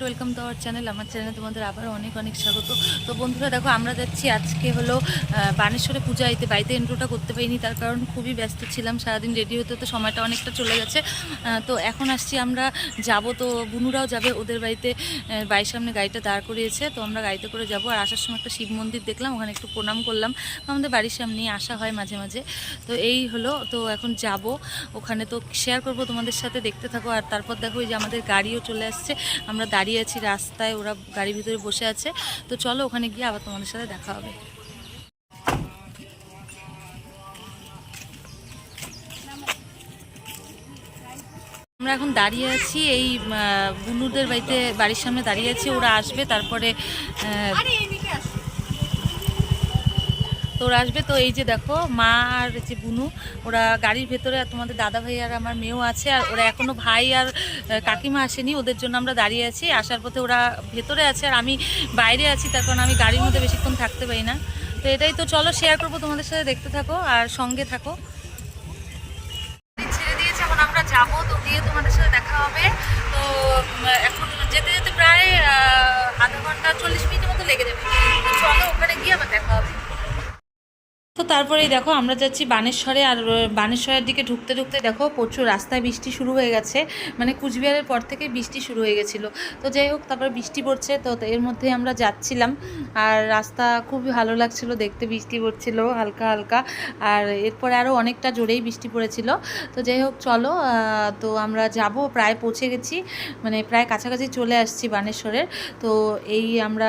Welcome to our channel. আমার চ্যানেলে তোমাদের আবার অনেক অনেক স্বাগত। তো বন্ধুরা দেখো, আমরা যাচ্ছি আজকে হলো বানেশ্বরে পূজা দিতে। বাড়িতে এন্ট্রোটা করতে পারিনি, তার কারণ খুবই ব্যস্ত ছিলাম, সারাদিন রেডি হতে তো সময়টা অনেকটা চলে গেছে। তো এখন আসছি, আমরা যাব, তো বুনুরাও যাবে ওদের বাড়িতে। বাড়ির সামনে গাড়িটা দাঁড় করিয়েছে, তো আমরা গাড়িতে করে যাব। আর আসার সময় একটা শিব মন্দির দেখলাম, ওখানে একটু প্রণাম করলাম। আমাদের বাড়ির সামনেই আসা হয় মাঝে মাঝে। তো এই হলো, তো এখন যাব ওখানে, তো শেয়ার করব তোমাদের সাথে, দেখতে থাকো। আর তারপর দেখো এই যে আমাদের গাড়িও চলে আসছে, আমরা দাঁড়িয়ে আছি রাস্তায়, ওরা গাড়ির ভিতরে বসে আছে। তো চলো ওখানে গিয়ে আবার তোমাদের সাথে দেখা হবে। আমরা এখন দাঁড়িয়ে আছি এই বুনুদের বাড়িতে, বাড়ির সামনে দাঁড়িয়ে আছি, ওরা আসবে তারপরে তো ওরা আসবে। তো এই যে দেখো মা আর যে বুনু, ওরা গাড়ির ভেতরে, আর তোমাদের দাদা ভাই আর আমার মেয়েও আছে। আর ওরা এখনো ভাই আর কাকিমা আসেনি, ওদের জন্য আমরা দাঁড়িয়ে আছি। আসার পথে ওরা ভেতরে আছে আর আমি বাইরে আছি, তার কারণ আমি গাড়ির মধ্যে বেশিক্ষণ থাকতে পারি না। তো এটাই, তো চলো শেয়ার করবো তোমাদের সাথে, দেখতে থাকো আর সঙ্গে থাকো। ছেড়ে দিয়েছে, এখন আমরা যাবো, তো গিয়ে তোমাদের সাথে দেখা হবে। তো এখন যেতে যেতে প্রায় আধা ঘন্টা 40 মিনিটের মতো লেগে যাবে। তো চলো ওখানে গিয়ে আবার দেখা হবে। তো তারপরেই দেখো আমরা যাচ্ছি বানেশ্বরে। আর বানেশ্বরের দিকে ঢুকতে ঢুকতে দেখো প্রচুর রাস্তায় বৃষ্টি শুরু হয়ে গেছে, মানে কুচবিহারের পর থেকে বৃষ্টি শুরু হয়ে গেছিলো। তো যাই হোক, তারপর বৃষ্টি পড়ছে, তো এর মধ্যে আমরা যাচ্ছিলাম। আর রাস্তা খুবই ভালো লাগছিল দেখতে, বৃষ্টি পড়ছিল হালকা হালকা। আর এরপরে আরও অনেকটা জোরেই বৃষ্টি পড়েছিল। তো যাই হোক চলো, তো আমরা যাব, প্রায় পৌঁছে গেছি, মানে প্রায় কাছাকাছি চলে আসছি বানেশ্বরের। তো এই আমরা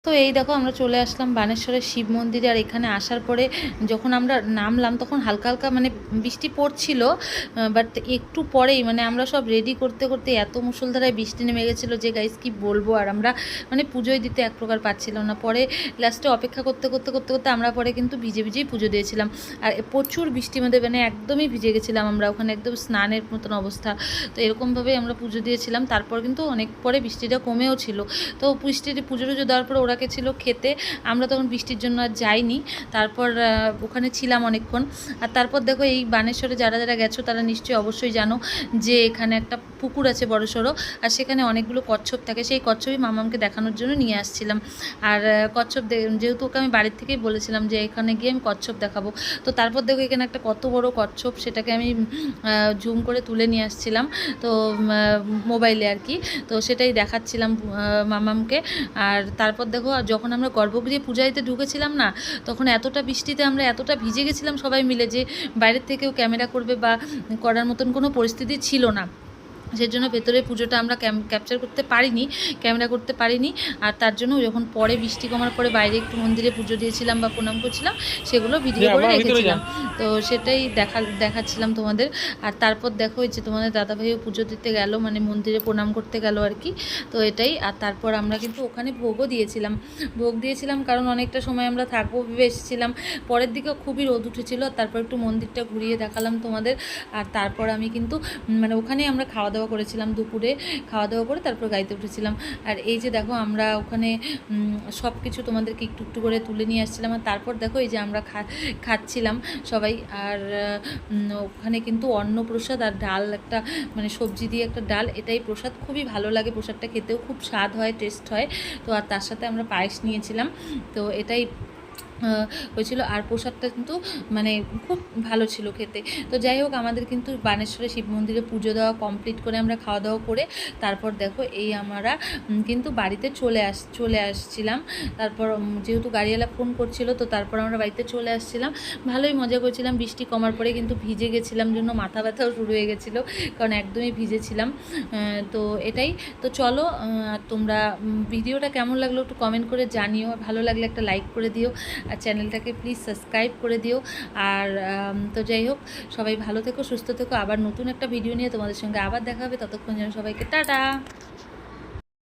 তো এই দেখো আমরা চলে আসলাম বানেশ্বরের শিব মন্দিরে। আর এখানে আসার পরে যখন আমরা নামলাম, তখন হালকা হালকা মানে বৃষ্টি পড়ছিল, বাট একটু পরেই মানে আমরা সব রেডি করতে করতে এত মুষলধারায় বৃষ্টি নেমে গেছিলো যে গাইস কি বলবো। আর আমরা মানে পুজোয় দিতে এক প্রকার পাচ্ছিলাম না। পরে লাস্টে অপেক্ষা করতে করতে করতে করতে আমরা পরে কিন্তু ভিজে ভিজেই পুজো দিয়েছিলাম। আর প্রচুর বৃষ্টির মধ্যে মানে একদমই ভিজে গেছিলাম আমরা, ওখানে একদম স্নানের মতন অবস্থা। তো এরকমভাবেই আমরা পুজো দিয়েছিলাম। তারপর কিন্তু অনেক পরে বৃষ্টিটা কমেও ছিল। তো পুজো টুজো দেওয়ার পর ওরা ছিল খেতে, আমরা তখন বৃষ্টির জন্য আর যাইনি। তারপর ওখানে ছিলাম অনেকক্ষণ। আর তারপর দেখো এই বানেশ্বরে যারা যারা গেছো তারা নিশ্চয়ই অবশ্যই জানো যে এখানে একটা পুকুর আছে বড়সড়, আর সেখানে অনেকগুলো কচ্ছপ থাকে। সেই কচ্ছপই মামামকে দেখানোর জন্য নিয়ে আসছিলাম। আর কচ্ছপ যেহেতু ওকে আমি বাড়ির থেকেই বলেছিলাম যে এখানে গিয়ে আমি কচ্ছপ দেখাবো। তো তারপর দেখো এখানে একটা কত বড় কচ্ছপ, সেটাকে আমি জুম করে তুলে নিয়ে আসছিলাম, তো মোবাইলে আর কি। তো সেটাই দেখাচ্ছিলাম মামামকে। আর তারপর দেখো যখন আমরা গর্ভগৃহে পূজা দিতে ঢুকেছিলাম না, তখন এতটা বৃষ্টিতে আমরা এতটা ভিজে গেছিলাম সবাই মিলে যে বাইরের থেকেও ক্যামেরা করবে বা করার মতন কোনো পরিস্থিতি ছিল না। সেজন্য ভেতরে পুজোটা আমরা ক্যাপচার করতে পারিনি, ক্যামেরা করতে পারিনি। আর তার জন্য যখন পরে বৃষ্টি কমার পরে বাইরে একটু মন্দিরে পুজো দিয়েছিলাম বা প্রণাম করছিলাম, সেগুলো ভিডিও করে রেখেছিলাম। তো সেটাই দেখাচ্ছিলাম তোমাদের। আর তারপর দেখো এই যে তোমাদের দাদাভাইও পুজো দিতে গেল, মানে মন্দিরে প্রণাম করতে গেল আর কি। তো এটাই। আর তারপর আমরা কিন্তু ওখানে ভোগ দিয়েছিলাম, কারণ অনেকটা সময় আমরা থাকবো ভেবে এসেছিলাম। পরের দিকে খুবই রোদ উঠেছিল। তারপর একটু মন্দিরটা ঘুরিয়ে দেখালাম তোমাদের। আর তারপর আমি কিন্তু মানে ওখানেই আমরা খাওয়া দাওয়া করেছিলাম, দুপুরে খাওয়া দাওয়া করে তারপর গাড়িতে উঠেছিলাম। আর এই যে দেখো আমরা ওখানে সব কিছু তোমাদেরকে একটু একটু করে তুলে নিয়ে আসছিলাম। আর তারপর দেখো এই যে আমরা খাচ্ছিলাম সবাই। আর ওখানে কিন্তু অন্নপ্রসাদ আর ডাল, একটা মানে সবজি দিয়ে একটা ডাল, এটাই প্রসাদ, খুবই ভালো লাগে প্রসাদটা, খেতেও খুব স্বাদ হয়, টেস্ট হয়। তো আর তার সাথে আমরা পায়েস নিয়েছিলাম। তো এটাই হয়েছিল। আর প্রসাদটা কিন্তু মানে খুব ভালো ছিল খেতে। তো যাই হোক, আমাদের কিন্তু বানেশ্বরে শিব মন্দিরে পুজো দেওয়া কমপ্লিট করে আমরা খাওয়া দাওয়া করে তারপর দেখো এই আমরা কিন্তু বাড়িতে চলে আসছিলাম। তারপর যেহেতু গাড়িওয়ালা ফোন করছিল, তো তারপর আমরা বাড়িতে চলে আসছিলাম। ভালোই মজা করছিলাম। বৃষ্টি কমার পরে কিন্তু ভিজে গেছিলাম, জন্য মাথা ব্যথাও শুরু হয়ে গেছিলো, কারণ একদমই ভিজেছিলাম। তো এটাই। তো চলো, তোমরা ভিডিওটা কেমন লাগলো একটু কমেন্ট করে জানিও। ভালো লাগলে একটা লাইক করে দিও, আর চ্যানেলটাকে প্লিজ সাবস্ক্রাইব করে দিও। আর তো যাই হোক, সবাই ভালো থেকো, সুস্থ থেকো। আবার নতুন একটা ভিডিও নিয়ে তোমাদের সঙ্গে আবার দেখা হবে। ততক্ষণ যেন সবাইকে টাটা।